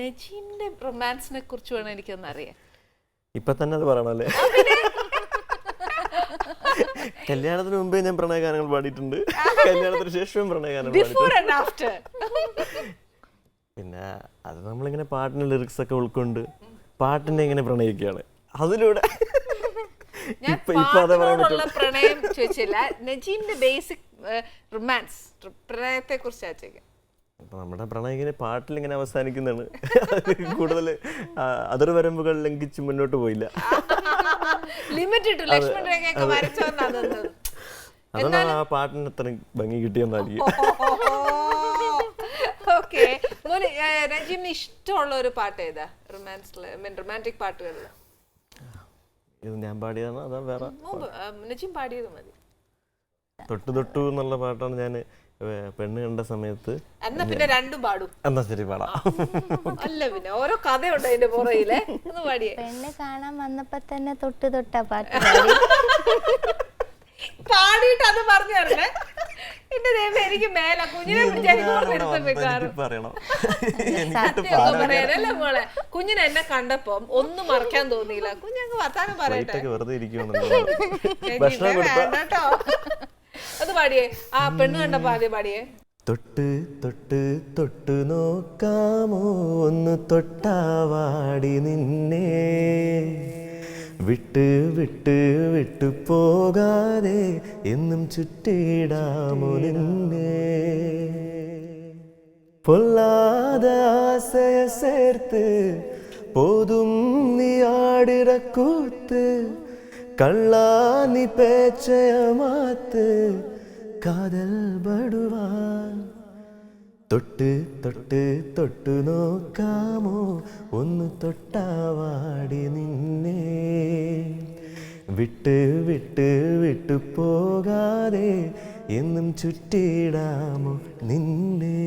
നജീമിന്റെ റൊമാൻസിനെ കുറിച്ച് വേണം എനിക്കൊന്ന് അറിയാം. ഇപ്പൊ തന്നെ അത് പറയണല്ലേ? കല്യാണത്തിന് മുമ്പേ ഞാൻ പ്രണയഗാനങ്ങൾ പാടിയിട്ടുണ്ട്, കല്യാണത്തിന് ശേഷവും പ്രണയഗാനങ്ങൾ പാടിയിട്ടുണ്ട്. പിന്നെ അത് നമ്മളിങ്ങനെ പാട്ടിന്റെ ലിറിക്സ് ഒക്കെ ഉൾക്കൊണ്ട് പാട്ടിനെ ഇങ്ങനെ പ്രണയിക്കുകയാണ് അതിലൂടെ. പ്രണയം ചോദിച്ചില്ല, നജീമിന്റെ ബേസിക് റൊമാൻസ് പ്രണയത്തെ കുറിച്ച്. അപ്പൊ നമ്മുടെ പ്രണയം ഇങ്ങനെ പാട്ടിൽ ഇങ്ങനെ അവസാനിക്കുന്നതാണ്. കൂടുതൽ അതിർവരമ്പുകൾ ലംഘിച്ച് മുന്നോട്ട് പോയില്ല. അതാണ് ആ പാട്ടിന് അത്ര ഭംഗി കിട്ടിയെന്നായിരിക്കും. നജീമിന് ഇഷ്ടമുള്ള ഒരു പാട്ട് ഏതാ റൊമാൻറ്റിക് പാട്ടുകളിൽ? ഇത് ഞാൻ പാടിയതാണ് അതാ വേറെ? നജീം പാടിയത് മതി. തൊട്ടു തൊട്ടു എന്നുള്ള പാട്ടാണ് ഞാൻ പെണ്ണ് കണ്ട സമയത്ത്. എന്നാ പിന്നെ രണ്ടും പാടും. എന്നാ ശരി പാടാം. അല്ല പിന്നെ ഓരോ കഥയുണ്ട് അതിന്റെ പുറകിലെ. ഒന്ന് പാടിയേ. പെണ്ണ് കാണാൻ വന്നപ്പോ തന്നെ തൊട്ടു തൊട്ടാ പാട്ട് പാടിയിട്ട് അത് പറഞ്ഞു തരണേ. എന്റെ ദൈവം എനിക്ക് മേല കുഞ്ഞിനെ പറയാനല്ലേ മോളെ. കുഞ്ഞിനെ എന്നെ കണ്ടപ്പോ ഒന്നും മറക്കാൻ തോന്നിയില്ല. കുഞ്ഞങ്ങ് വർത്താനം പറയട്ടെ. വേണ്ടോ അത് പാടിയേ. ആ പെണ്ണ് കണ്ടപ്പോ ആദ്യം പാടിയേ. തൊട്ട് തൊട്ട് തൊട്ട് നോക്കാമോ ഒന്ന് തൊട്ടാവാടി നിന്നെ, വിട്ട് വിട്ട് വിട്ടു പോകാതെ എന്നും ചുറ്റിടാമോ നിന്നെ, பொல்லாத ஆசைய சேர்த்து போதும் நீ ஆடுற கூத்து, கள்ளா நீ பேச்சைய மாத்து காதல் படுவான். തൊട്ട് തൊട്ട് തൊട്ടു നോക്കാമോ ഒന്ന് തൊട്ടാവാടി നിന്നെ, വിട്ട് വിട്ട് വിട്ടു പോകാതെ എന്നും ചുറ്റിടാമോ നിന്നെ.